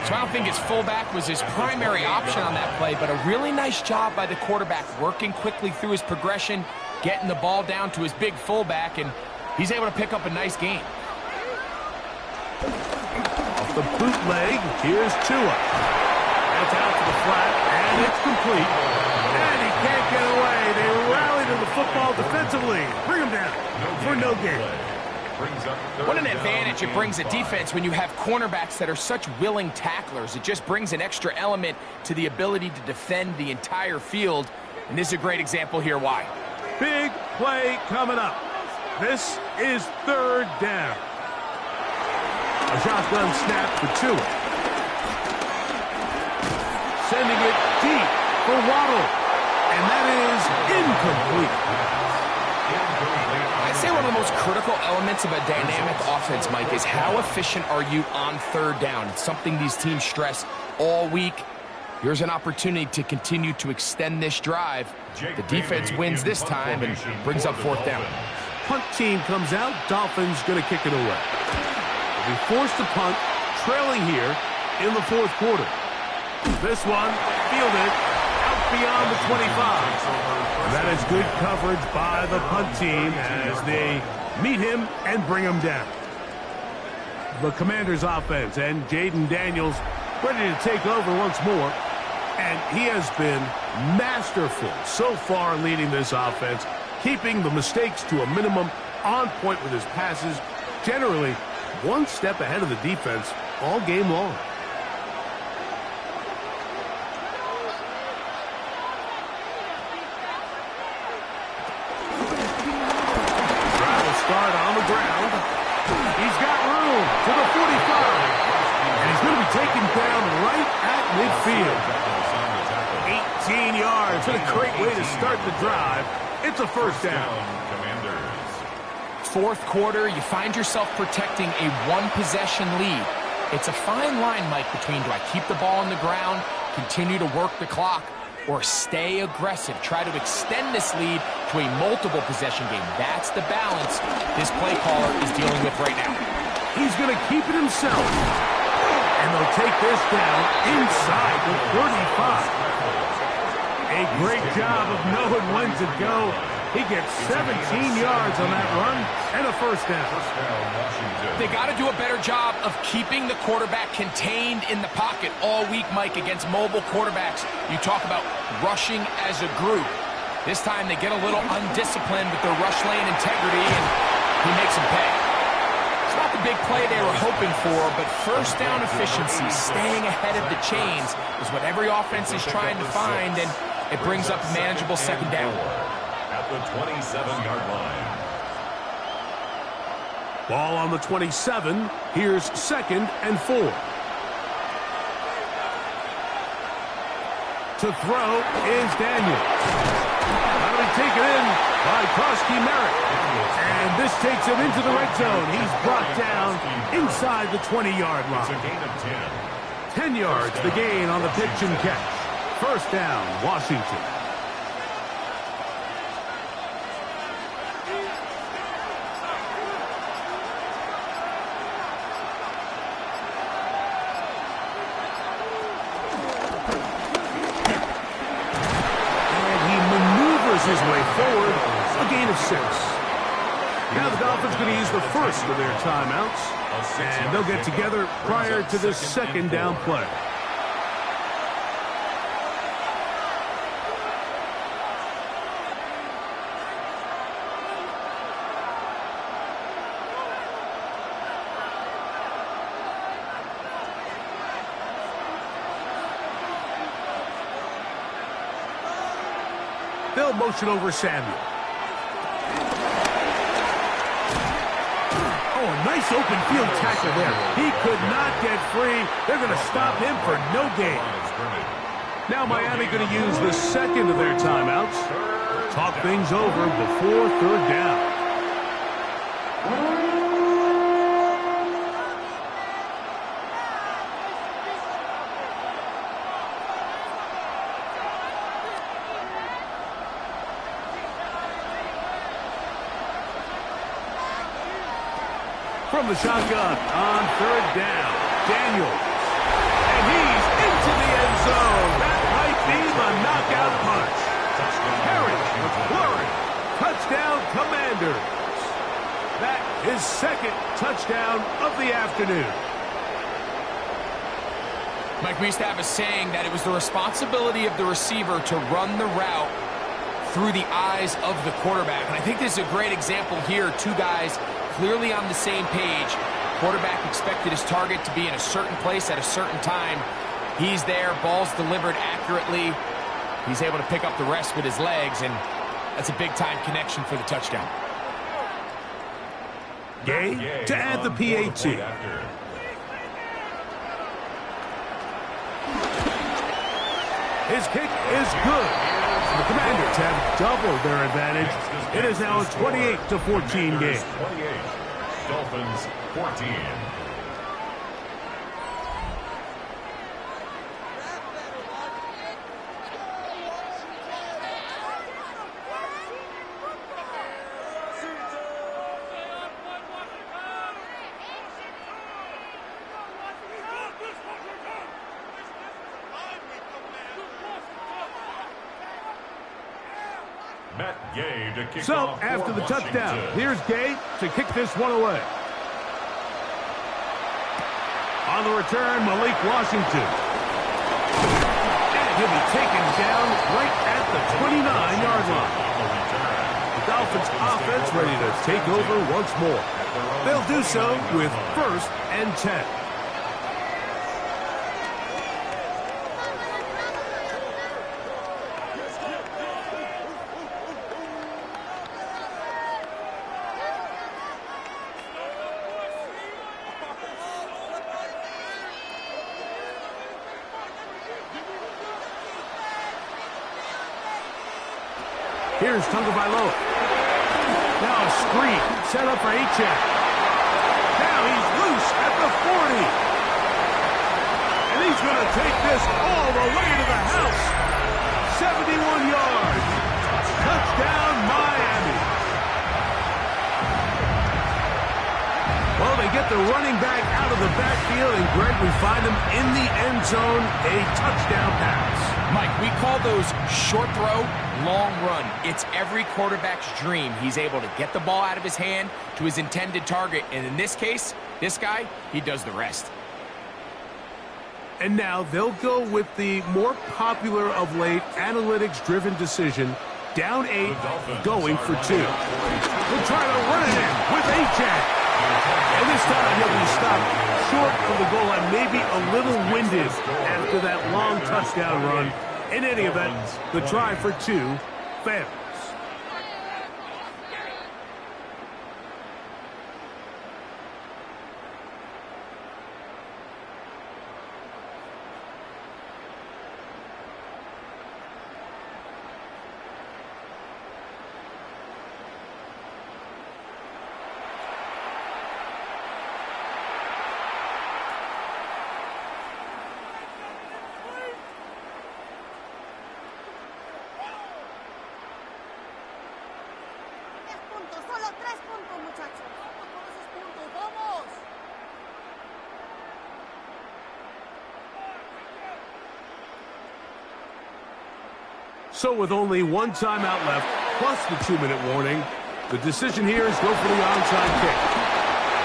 Speaker 2: So I don't think his fullback was his primary option on that play, but a really nice job by the quarterback working quickly through his progression, getting the ball down to his big fullback, and he's able to pick up a nice gain.
Speaker 1: Off the bootleg, here's Tua. That's out to the flat, and it's complete. And he can't get away. They rally to the football defensively. Bring him down for no gain.
Speaker 2: What an advantage it brings a defense when you have cornerbacks that are such willing tacklers. It just brings an extra element to the ability to defend the entire field. And this is a great example here why.
Speaker 1: Big play coming up. This is 3rd down. A shotgun snap for Tua. Sending it deep for Waddle. And that is incomplete.
Speaker 2: I'd say one of the most critical elements of a dynamic offense, Mike, is how efficient are you on 3rd down. It's something these teams stress all week. Here's an opportunity to continue to extend this drive. The defense wins this time and brings up 4th down.
Speaker 1: Punt team comes out. Dolphins going to kick it away. They'll be forced to punt, trailing here in the 4th quarter. This one, fielded out beyond the 25. That is good coverage by the punt team as they meet him and bring him down. The Commanders' offense and Jaden Daniels ready to take over once more. And he has been masterful so far leading this offense, keeping the mistakes to a minimum, on point with his passes, generally one step ahead of the defense all game long. Start on the ground. He's got room to the 45. And he's going to be taken down right at midfield. 18 yards. What a great way to start the drive. It's a 1st down.
Speaker 2: 4th quarter, you find yourself protecting a 1-possession lead. It's a fine line, Mike, between do I keep the ball on the ground, continue to work the clock, or stay aggressive, try to extend this lead to a multiple possession game. That's the balance this play caller is dealing with right now.
Speaker 1: He's going to keep it himself. And they'll take this down inside the 35. A great job of knowing when to go. He gets 17 yards on that run and a 1st down.
Speaker 2: They got to do a better job of keeping the quarterback contained in the pocket all week, Mike, against mobile quarterbacks. You talk about rushing as a group. This time they get a little undisciplined with their rush lane integrity, and he makes them pay. It's not the big play they were hoping for, but 1st down efficiency, staying ahead of the chains, is what every offense is trying to find, and it brings up a manageable 2nd down.
Speaker 3: At the 27-yard line.
Speaker 1: Ball on the 27. Here's 2nd and 4. To throw is Daniel. That'll be taken in by Koski Merritt. And this takes him into the red zone. He's brought down inside the 20-yard line.
Speaker 3: It's a gain of 10.
Speaker 1: 10 yards the gain on the pitch and catch. 1st down, Washington. His way forward, a gain of 6. Now the Dolphins going to use the first of their timeouts, and they'll get together prior to this 2nd down play. They'll motion over Samuel. Oh, a nice open field tackle there. He could not get free. They're going to stop him for no gain. Now Miami going to use the second of their timeouts. Talk things over before third down. From the shotgun on third down, Daniels. And he's into the end zone. That might be the knockout punch. Harry McLaurin, touchdown Commanders. That is second touchdown of the afternoon.
Speaker 2: Mike, we used to have a saying that it was the responsibility of the receiver to run the route through the eyes of the quarterback. And I think this is a great example here. Two guys clearly on the same page. Quarterback expected his target to be in a certain place at a certain time. He's there, ball's delivered accurately. He's able to pick up the rest with his legs, and that's a big-time connection for the touchdown.
Speaker 1: Gay to add the PAT. His kick is good. The Commanders have doubled their advantage. It is now a 28-14 game.
Speaker 3: 28, Dolphins 14.
Speaker 1: So, after the touchdown, here's Gay to kick this one away. On the return, Malik Washington. And he'll be taken down right at the 29-yard line. The Dolphins offense ready to take over once more. They'll do so with 1st and 10. Here's Tagovailoa. Now a screen set up for Achane. Now he's loose at the 40. And he's going to take this all the way to the house. 71 yards. Touchdown, Miami. Well, they get the running back out of the backfield, and Greg, we find him in the end zone, a touchdown pass.
Speaker 2: Mike, we call those short throw, long run. It's every quarterback's dream. He's able to get the ball out of his hand to his intended target. And in this case, this guy, he does the rest.
Speaker 1: And now they'll go with the more popular of late analytics-driven decision. Down 8, going for 2. We'll try to run it in with Achane. And this time he'll be stopped short of the goal line, maybe a little winded after that long touchdown run. In any event, the try for 2 fails. So with only one timeout left, plus the 2-minute warning, the decision here is go for the onside kick.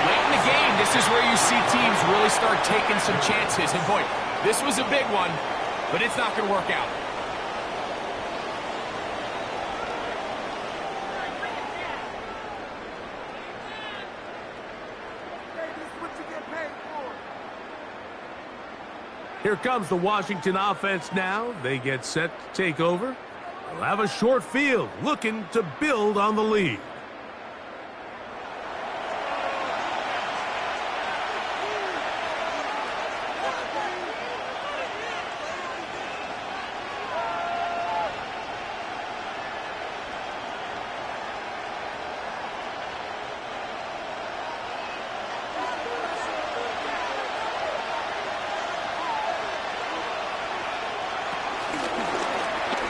Speaker 2: Late in the game, this is where you see teams really start taking some chances. And boy, this was a big one, but it's not going to work out.
Speaker 1: Here comes the Washington offense now. They get set to take over. They'll have a short field looking to build on the lead.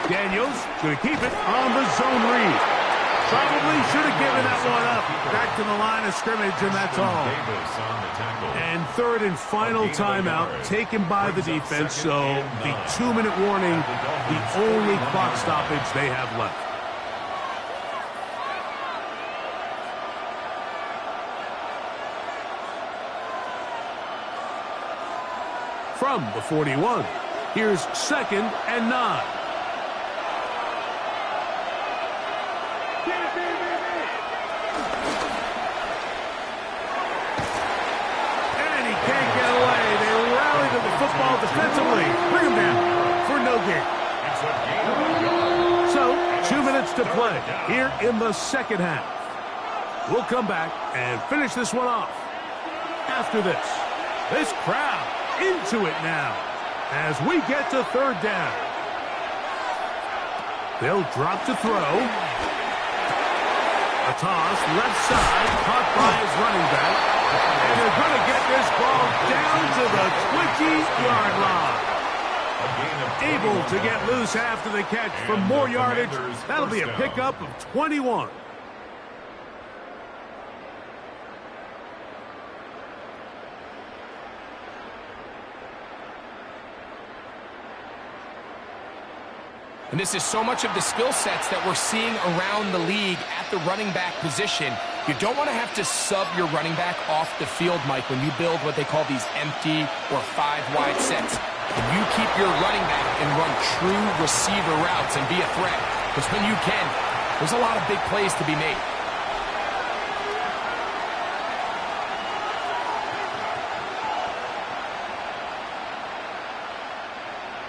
Speaker 1: Daniels going to keep it on the zone read. Probably should have given that one up. Back to the line of scrimmage, and that's all. And third and final timeout taken by the defense, so the 2-minute warning, the only clock stoppage they have left. From the 41, here's 2nd and 9. Football defensively. Bring him down for no gain. So, 2 minutes to play here in the second half. We'll come back and finish this one off. After this, this crowd into it now as we get to third down. They'll drop to throw. A toss, left side, caught by his running back. And they're going to get this ball down to the 20-yard line. Able to get loose after the catch for more yardage. That'll be a pickup of 21.
Speaker 2: And this is so much of the skill sets that we're seeing around the league at the running back position. You don't want to have to sub your running back off the field, Mike, when you build what they call these empty or 5-wide sets. And you keep your running back and run true receiver routes and be a threat. Because when you can, there's a lot of big plays to be made.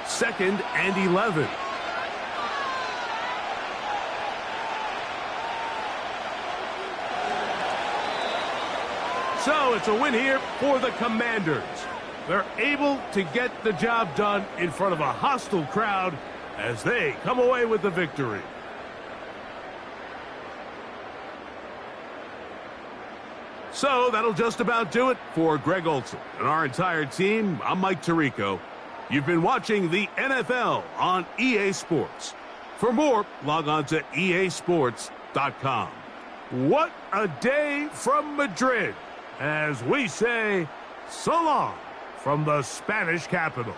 Speaker 1: Second and 11. So it's a win here for the Commanders. They're able to get the job done in front of a hostile crowd as they come away with the victory. So that'll just about do it for Greg Olsen and our entire team. I'm Mike Tirico. You've been watching the NFL on EA Sports. For more, log on to easports.com. What a day from Madrid, as we say so long from the Spanish capital.